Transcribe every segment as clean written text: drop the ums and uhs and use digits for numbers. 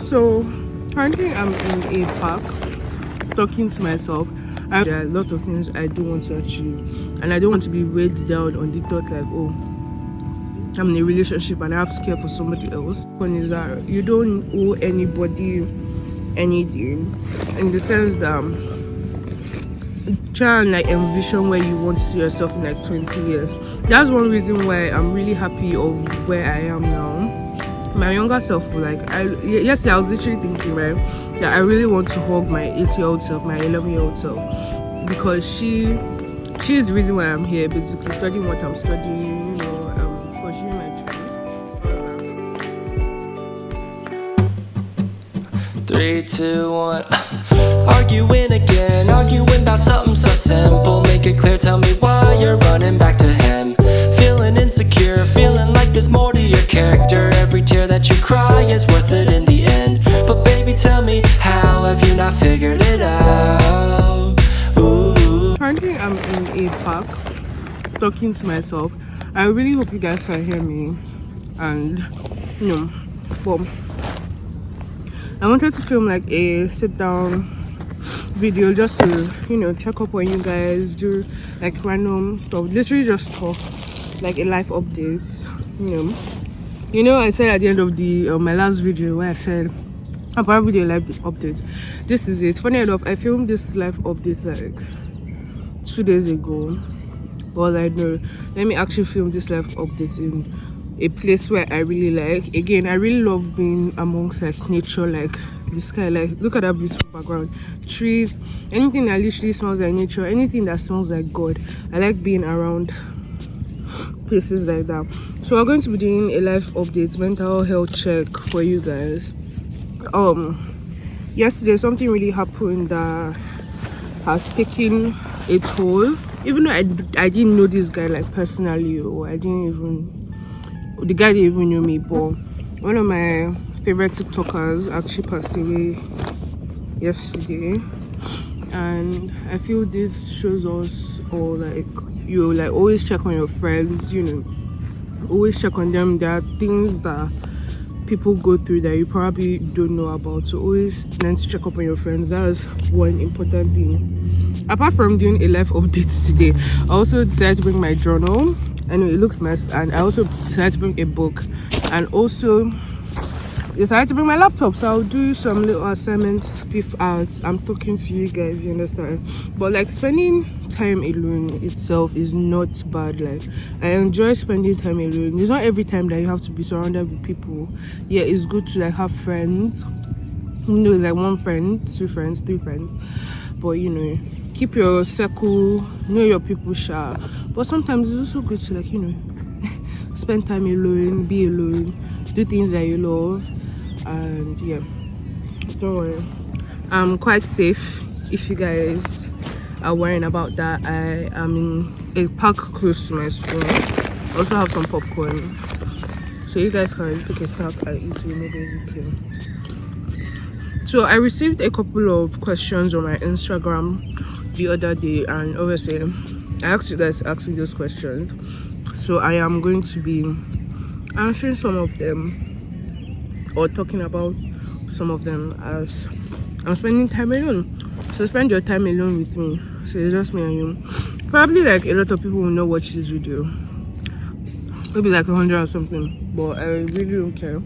So currently I'm in a park talking to myself. There are a lot of things I don't want to achieve, and I don't want to be weighed down on the thought like, oh, I'm in a relationship and I have to care for somebody else. One is that you don't owe anybody anything, in the sense that try and like envision where you want to see yourself in like 20 years. That's one reason why I'm really happy of where I am now. My younger self, yesterday I was literally thinking, right, that I really want to hug my 8-year-old self, my 11-year-old self, because she is the reason why I'm here, basically studying what I'm studying, pursuing my dreams. 3, 2, 1. Arguing again, arguing about something so simple. Make it clear, tell me why you're running back to him. Feeling insecure, feeling like there's more to your character. Every tear that you cry is worth it in the end. But baby, tell me, how have you not figured it out? Ooh. Currently I'm in a park talking to myself. I really hope you guys can hear me, and well, I wanted to film like a sit down video just to check up on you guys, do like random stuff, literally just talk, like a life update. I said at the end of the my last video where I said I'll probably do a life update. This is it. Funny enough, I filmed this life update like 2 days ago. Well, I know, let me actually film this life update in a place where I really like. Again, I really love being amongst like nature, like the sky. Like, look at that beautiful background, trees, anything that literally smells like nature, anything that smells like God. I like being around places like that. So we're going to be doing a life update, mental health check for you guys. Yesterday something really happened that has taken a toll. Even though I didn't know this guy like personally, or the guy didn't even know me, but one of my favorite TikTokers actually passed away yesterday, and I feel this shows us all like you like always check on your friends, always check on them. There are things that people go through that you probably don't know about, so always learn to check up on your friends. That's one important thing. Apart from doing a life update today, I also decided to bring my journal. I know it looks messed, and I also decided to bring a book, and also decided to bring my laptop, so I'll do some little assignments if I'm talking to you guys, you understand. But like spending time alone itself is not bad. Like, I enjoy spending time alone. It's not every time that you have to be surrounded with people. Yeah, it's good to like have friends, like 1 friend, 2 friends, 3 friends, but keep your circle, know your people sharp. But sometimes it's also good to like spend time alone, be alone, do things that you love. And yeah, don't worry, I'm quite safe. If you guys are worrying about that, I am in a park close to my school. I also have some popcorn, so you guys can take a snack and eat whenever you can. So I received a couple of questions on my Instagram the other day, and obviously I asked you guys to ask me those questions, so I am going to be answering some of them or talking about some of them as I'm spending time alone. So spend your time alone with me. So it's just me and you. Probably like a lot of people will not watch this video, maybe like 100 or something, but I really don't care.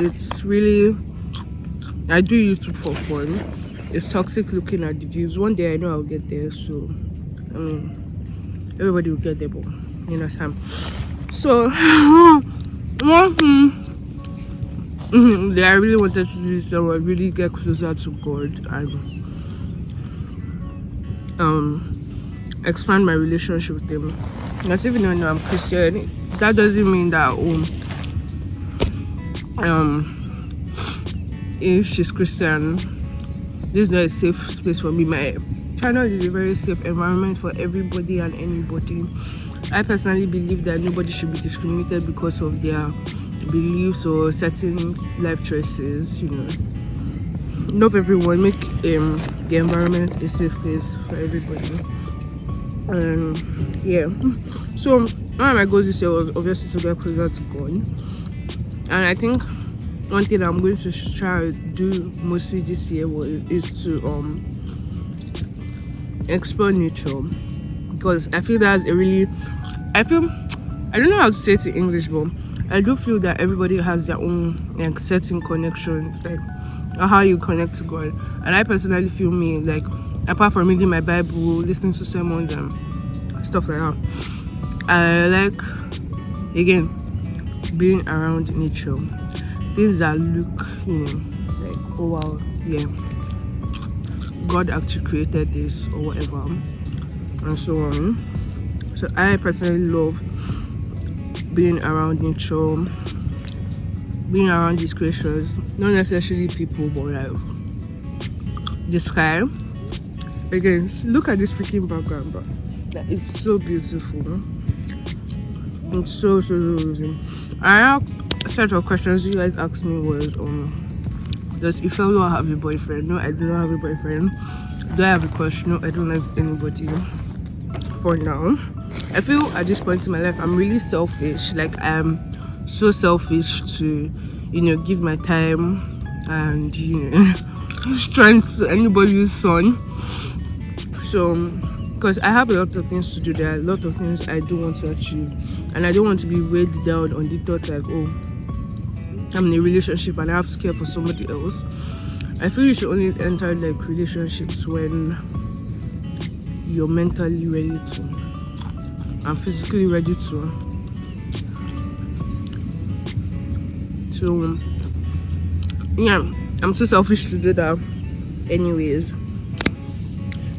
It's really, I do YouTube for fun. It's toxic looking at the views. One day I know I'll get there, so everybody will get there, but you understand. So I really wanted to do this, so I really get closer to God and expand my relationship with Him. Not even though I'm Christian, that doesn't mean that if she's Christian, this is not a safe space for me. My channel is a very safe environment for everybody and anybody. I personally believe that nobody should be discriminated because of their beliefs or certain life choices. Love everyone, make the environment a safe place for everybody. Yeah, so one of my goals this year was obviously to get closer to God. And I think one thing I'm going to try to do mostly this year is to explore nature, because I feel that's I don't know how to say it in English, but I do feel that everybody has their own like certain connections, like how you connect to God. And I personally feel like apart from reading my Bible, listening to sermons and stuff like that, I like again being around nature, things that look, like, oh wow, yeah, God actually created this or whatever, and so on. So I personally love being around nature, being around these creatures, not necessarily people, but like the sky. Again, look at this freaking background, bro. Like, it's so beautiful. It's so beautiful. I have a set of questions you guys asked me was does Ifeoluwa have a boyfriend? No, I do not have a boyfriend. Do I have a crush? No, I don't have anybody for now. I feel at this point in my life I'm really selfish. Like, I'm so selfish to give my time and strength to anybody's son. So because I have a lot of things to do, there are a lot of things I do want to achieve, and I don't want to be weighed down on the thought like, oh, I'm in a relationship and I have to care for somebody else. I feel you should only enter like relationships when you're mentally ready to and physically ready to. So yeah, I'm too selfish to do that anyways.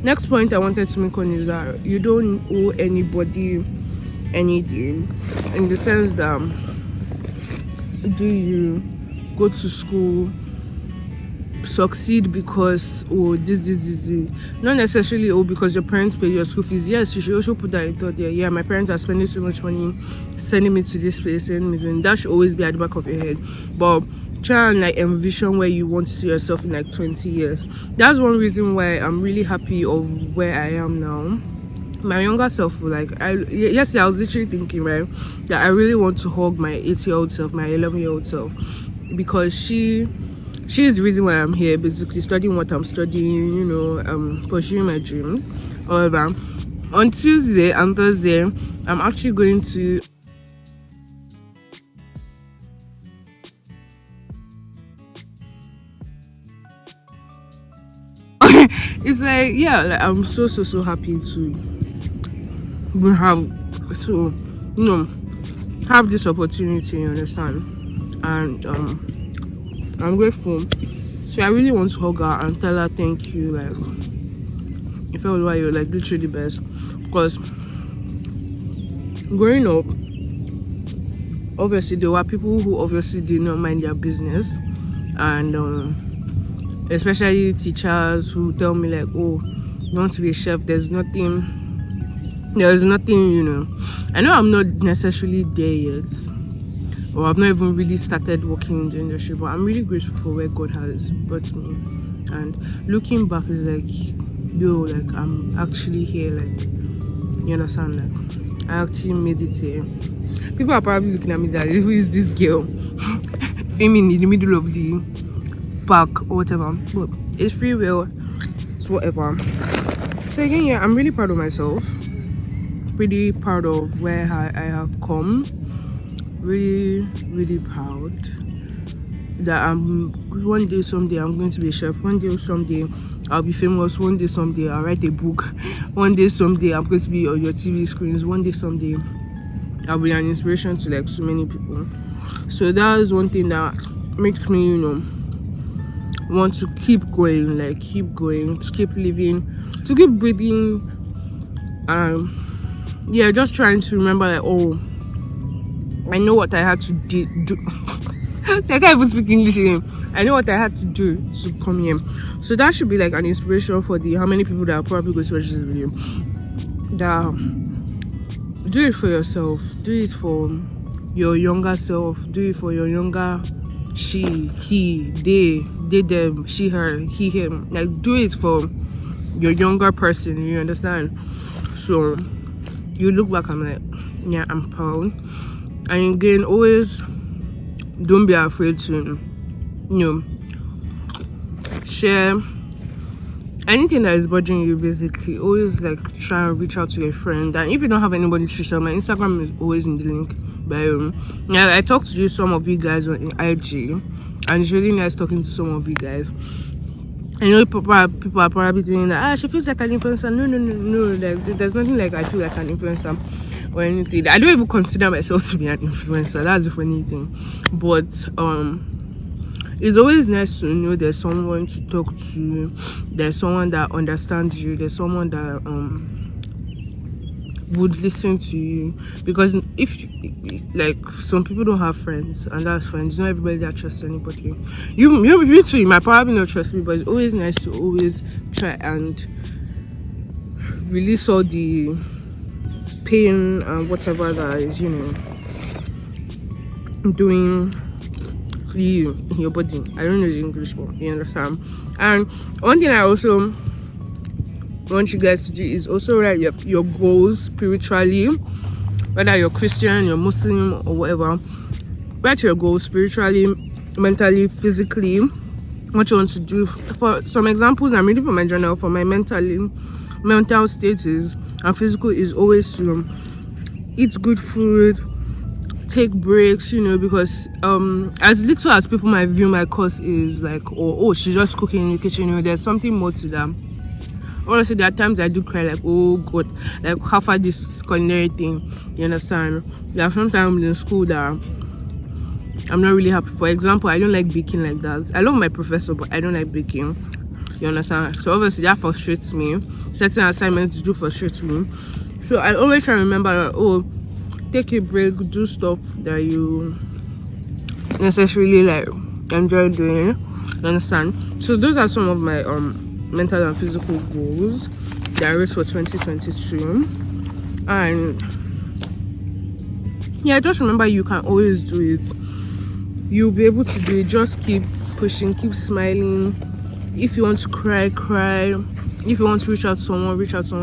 Next point I wanted to make on is that you don't owe anybody anything, in the sense that do you go to school, succeed because this, not necessarily because your parents pay your school fees. Yes, you should also put that in thought there. Yeah, my parents are spending so much money sending me to this place, sending me to, and that should always be at the back of your head. But try and like envision where you want to see yourself in like 20 years. That's one reason why I'm really happy of where I am now. My younger self, yesterday I was literally thinking, right, that I really want to hug my 8-year-old self, my 11-year-old self, because she is the reason why I'm here, basically studying what I'm studying, pursuing my dreams. However, on Tuesday and Thursday, I'm actually going to it's like, yeah, like, I'm so happy to have this opportunity, you understand, and I'm grateful. So I really want to hug her and tell her thank you. Like, I felt like you're like literally the best, because growing up, obviously there were people who obviously did not mind their business, and especially teachers who tell me like, oh, you want to be a chef, there's nothing, I know I'm not necessarily there yet, or I've not even really started working in the industry, but I'm really grateful for where God has brought me. And looking back is like, like, I'm actually here, like, you understand, like, I actually made it here. People are probably looking at me that, who is this girl filming in the middle of the park or whatever, but it's free will, it's whatever. So again, yeah, I'm really proud of myself, pretty proud of where I have come, really proud that one day someday I'm going to be a chef, one day someday I'll be famous, one day someday I'll write a book, one day someday I'm going to be on your TV screens, one day someday I'll be an inspiration to like so many people. So that's one thing that makes me want to keep going, to keep living, to keep breathing. Yeah, just trying to remember like, oh, I know what I had to do. I can't even speak English again. I know what I had to do to come here. So that should be like an inspiration for how many people that are probably going to watch this video. That do it for yourself, do it for your younger self, do it for your younger she, he, they, them, she, her, he, him. Like, do it for your younger person, you understand? So you look back, I'm like, yeah, I'm proud. And again, always don't be afraid to, share anything that is bothering you. Basically, always like try and reach out to your friend. And if you don't have anybody to share, my Instagram is always in the link bio. I talk to some of you guys on IG, and it's really nice talking to some of you guys. I know people are probably thinking that she feels like an influencer. No. Like, there's nothing like I feel like an influencer or anything. I don't even consider myself to be an influencer. That's the funny thing. But it's always nice to know there's someone to talk to. There's someone that understands you. There's someone that would listen to you. Because if like some people don't have friends, and that's fine. It's not everybody that trusts anybody. You too, you might probably not trust me, but it's always nice to always try and release all the pain and whatever that is, doing you in your body. I don't know the English, but you understand. And one thing I also want you guys to do is also write your goals spiritually, whether you're Christian, you're Muslim, or whatever. Write your goals spiritually, mentally, physically, what you want to do. For some examples, I'm reading from my journal. For my mental status and physical is always to eat good food, take breaks, because as little as people might view my course is like, oh, she's just cooking in the kitchen, there's something more to that. Honestly, there are times I do cry, like, oh god, like how far this culinary thing, you understand? There are sometimes in school that I'm not really happy. For example, I don't like baking like that. I love my professor, but I don't like baking, you understand? So obviously that frustrates me. Certain assignments do frustrate me. So I always try to remember, take a break, do stuff that you necessarily like enjoy doing, you understand? So those are some of my mental and physical goals that I wrote for 2022. And just remember, you can always do it. You'll be able to do it. Just keep pushing, keep smiling. If you want to cry, if you want to reach out to someone,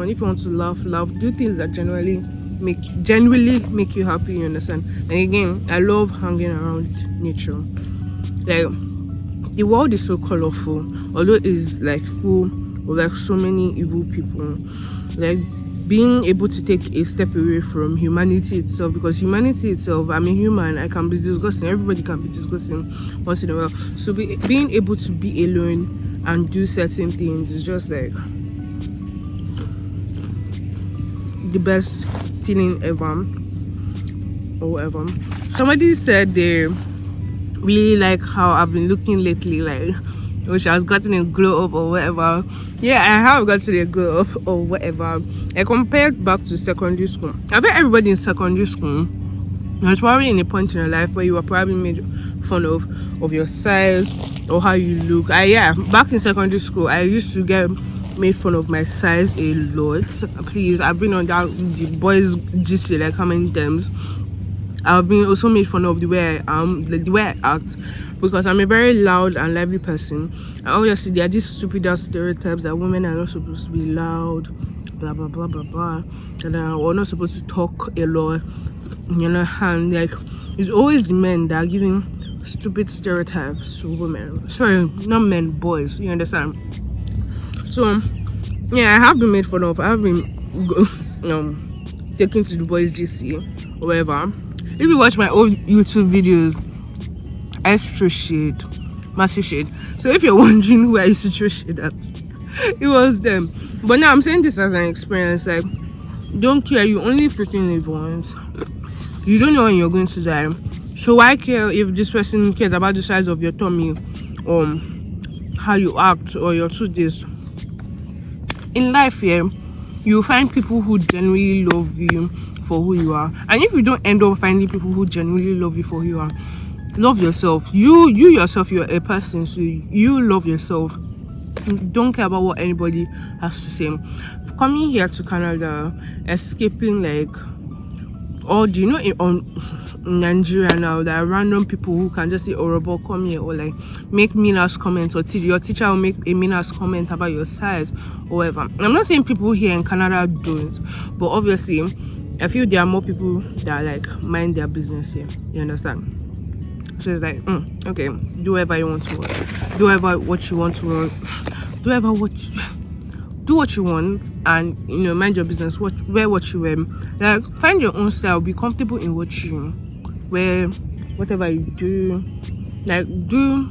if you want to laugh, do things that genuinely make you happy, you understand? And again, I love hanging around nature. Like, the world is so colorful, although it's like full of like so many evil people. Like, being able to take a step away from humanity itself, because humanity itself, I'm a human, I can be disgusting, everybody can be disgusting once in a while. So being able to be alone and do certain things is just like the best feeling ever, or whatever. Somebody said they really like how I've been looking lately, like which I was gotten a glow up or whatever. Yeah, I have gotten a glow up or whatever. I compared back to secondary school. I bet everybody in secondary school, there's probably in a point in your life where you were probably made fun of your size or how you look. Back in secondary school, I used to get made fun of my size a lot. Please, I've been on that the boys GC like how many times. I've been also made fun of the way I am, the way I act, because I'm a very loud and lively person. And obviously there are these stupid ass stereotypes that women are not supposed to be loud, blah blah blah blah blah, and we're not supposed to talk a lot, and like it's always the men that are giving stupid stereotypes to women. Sorry, not men, boys, you understand? So yeah, I have been made fun of. I have been taken to the boys GC or whatever. If you watch my old YouTube videos, I used to throw shade, massive shade. So if you're wondering who I used to throw shade at, it was them. But now I'm saying this as an experience. Like, don't care, you only freaking live once. You don't know when you're going to die. So why care if this person cares about the size of your tummy, or how you act, or your tooth? In life, you find people who genuinely love you for who you are. And if you don't end up finding people who genuinely love you for who you are, love yourself. You yourself, you're a person, so you love yourself. Don't care about what anybody has to say. Coming here to Canada, escaping like all the, on Nigeria now, there are random people who can just say horrible come here, or like make mean-ass comments, or your teacher will make a mean-ass comment about your size or whatever. I'm not saying people here in Canada don't, but obviously I feel there are more people that like mind their business here, you understand? So it's like, okay, do whatever you want to want. Do whatever what you want to want. Do whatever do what you want, and mind your business. Wear what you wear. Like, find your own style. Be comfortable in what you wear. Whatever you do, like, do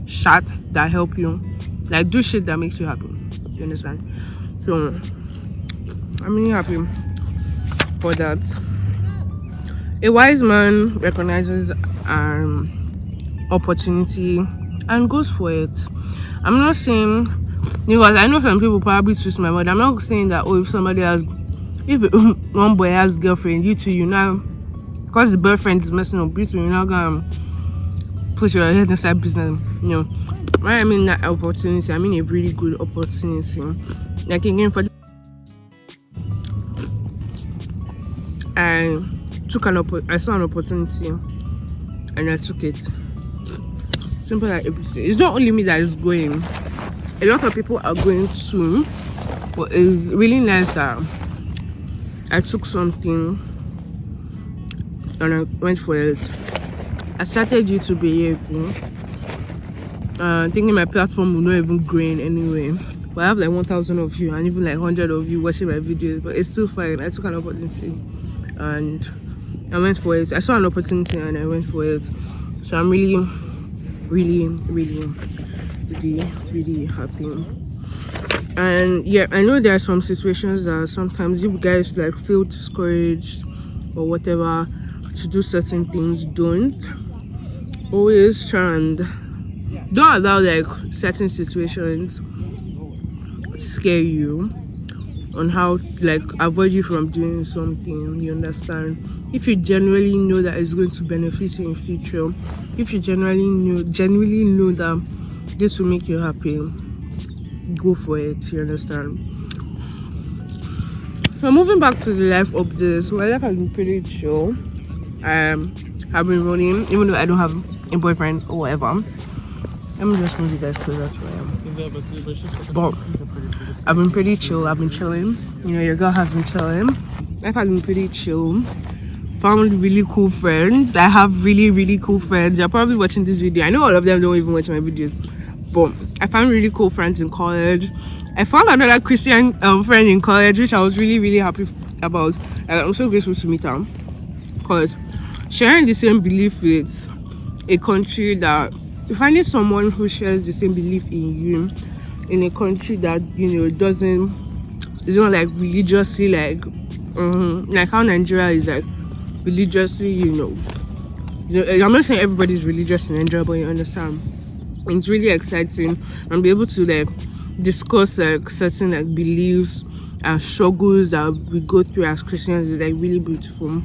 shit that help you. Like, do shit that makes you happy. You understand? So I'm really happy for that. A wise man recognizes opportunity and goes for it. I'm not saying, because I know some people probably twist my word. I'm not saying that if one boy has girlfriend, you now, because the boyfriend is messing up, you're not gonna push your head inside business. When I mean that opportunity, I mean a really good opportunity. Like, again, I saw an opportunity and I took it. Simple like ABC. It's not only me that is going. A lot of people are going too. But it's really nice that I took something and I went for it. I started YouTube a year ago. Thinking my platform will not even growing anyway. But I have like 1,000 of you and even like 100 of you watching my videos. But it's still fine. I took an opportunity and I went for it. I saw an opportunity and I went for it. So I'm really, really, really, really, really happy. And yeah, I know there are some situations that sometimes you guys like feel discouraged or whatever to do certain things. Don't always try and don't allow like certain situations scare you on how like avoid you from doing something. You understand? If you genuinely know that it's going to benefit you in future, if you genuinely know that this will make you happy, go for it. You understand? So moving back to the life updates, my life has been pretty chill. Have been running, even though I don't have a boyfriend or whatever. Let me just move you guys closer to where I am. But I've been pretty chill. I've been chilling. Your girl has been chilling. Life has been pretty chill. Found really cool friends. I have really, really cool friends. You're probably watching this video. I know all of them don't even watch my videos. But I found really cool friends in college. I found another Christian friend in college, which I was really, really happy about. I'm so grateful to meet her. Because sharing the same belief with a country that finding someone who shares the same belief in you in a country that is not like religiously like how Nigeria is like religiously, I'm not saying everybody's religious in Nigeria, but you understand. It's really exciting and be able to like discuss like certain like beliefs and struggles that we go through as Christians is like really beautiful.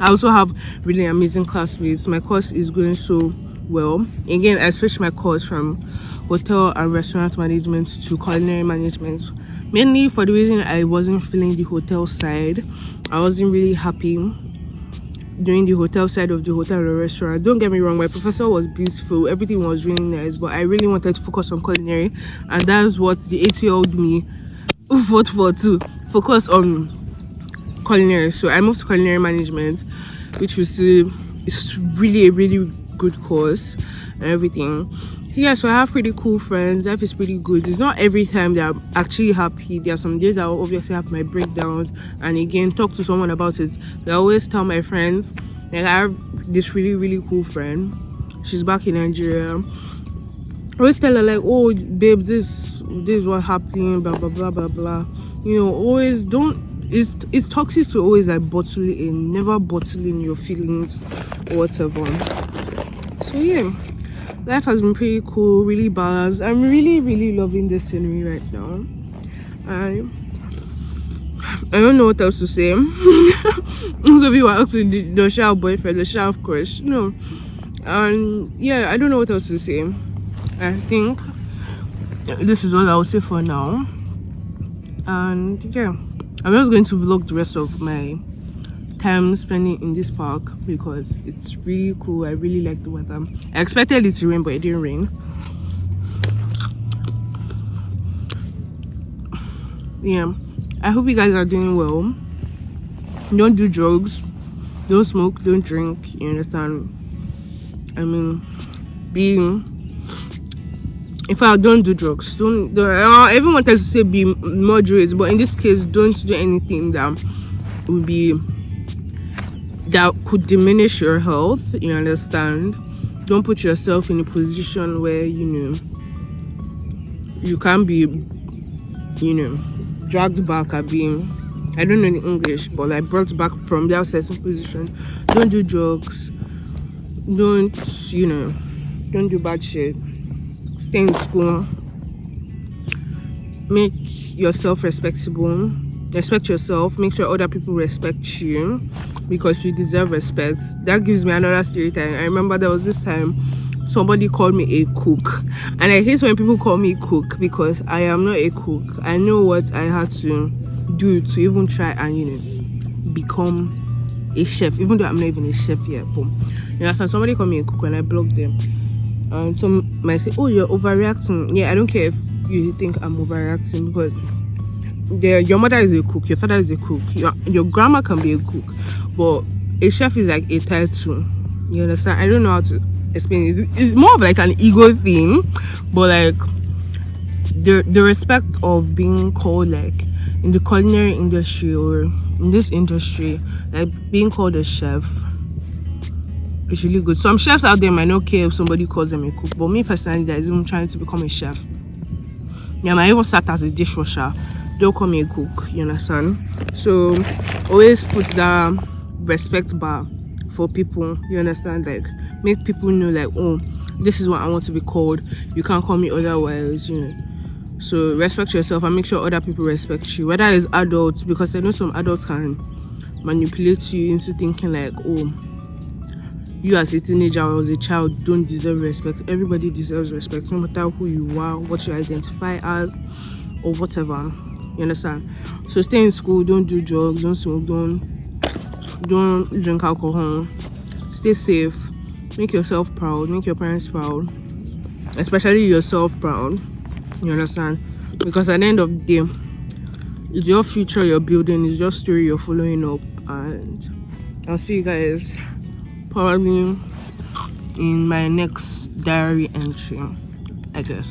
I also have really amazing classmates. My course is going so well. Again, I switched my course from hotel and restaurant management to culinary management, mainly for the reason I wasn't feeling the hotel side. I wasn't really happy doing the hotel side of the hotel and the restaurant. Don't get me wrong, my professor was beautiful, everything was really nice, but I really wanted to focus on culinary, and that's what the 8-year-old me vote for, to focus on culinary. So I moved to culinary management, which was it's really a really good course and everything. Yeah, so I have pretty cool friends. Life is pretty good. It's not every time that I'm actually happy. There are some days I will obviously have my breakdowns, and again talk to someone about it. I always tell my friends, like, I have this really, really cool friend. She's back in Nigeria. I always tell her like, oh babe, this is what happened, blah blah blah blah blah. Always don't. It's toxic to always like bottle it in. Never bottle in your feelings or whatever. So yeah, life has been pretty cool, really balanced. I'm really, really loving this scenery right now. I don't know what else to say. Most of you are asking the shower boyfriend, the shower crush. No. And yeah, I don't know what else to say. I think this is all I'll say for now. And yeah, I'm just going to vlog the rest of my time spending in this park because it's really cool. I really like the weather. I expected it to rain, but it didn't rain. Yeah, I hope you guys are doing well. Don't do drugs, don't smoke, don't drink. You understand? I mean, being, in fact, don't do drugs. Don't everyone wanted to say be moderate, but in this case, don't do anything that would be, that could diminish your health. You understand? Don't put yourself in a position where, you know, you can be, you know, dragged back or being, I don't know the English, but like brought back from that certain position. Don't do drugs. Don't, you know, don't do bad shit. Stay in school. Make yourself respectable. Respect yourself. Make sure other people respect you, because you deserve respect. That gives me another story time. I remember there was this time somebody called me a cook, and I hate when people call me cook, because I am not a cook. I know what I had to do to even try and, you know, become a chef, even though I'm not even a chef yet. But you know, so somebody called me a cook and I blocked them. And some might say, oh, you're overreacting. Yeah, I don't care if you think I'm overreacting, because your mother is a cook, your father is a cook, your grandma can be a cook, but a chef is like a title. You understand? I don't know how to explain it. It's more of like an ego thing, but like the respect of being called, like in the culinary industry or in this industry, like being called a chef, it's really good. Some chefs out there might not care if somebody calls them a cook, but me personally, that is even trying to become a chef. Yeah, I might even start as a dishwasher. Don't call me a cook, you understand? So always put that respect bar for people, you understand? Like make people know, like, oh, this is what I want to be called. You can't call me otherwise, you know. So respect yourself and make sure other people respect you, whether it's adults, because I know some adults can manipulate you into thinking like, oh, you as a teenager or as a child don't deserve respect. Everybody deserves respect, no matter who you are, what you identify as, or whatever. You understand? So stay in school, don't do drugs, don't smoke, don't drink alcohol. Stay safe, make yourself proud, make your parents proud, especially yourself proud. You understand? Because at the end of the day, it's your future you're building, it's your story you're following up. And I'll see you guys probably in my next diary entry, I guess.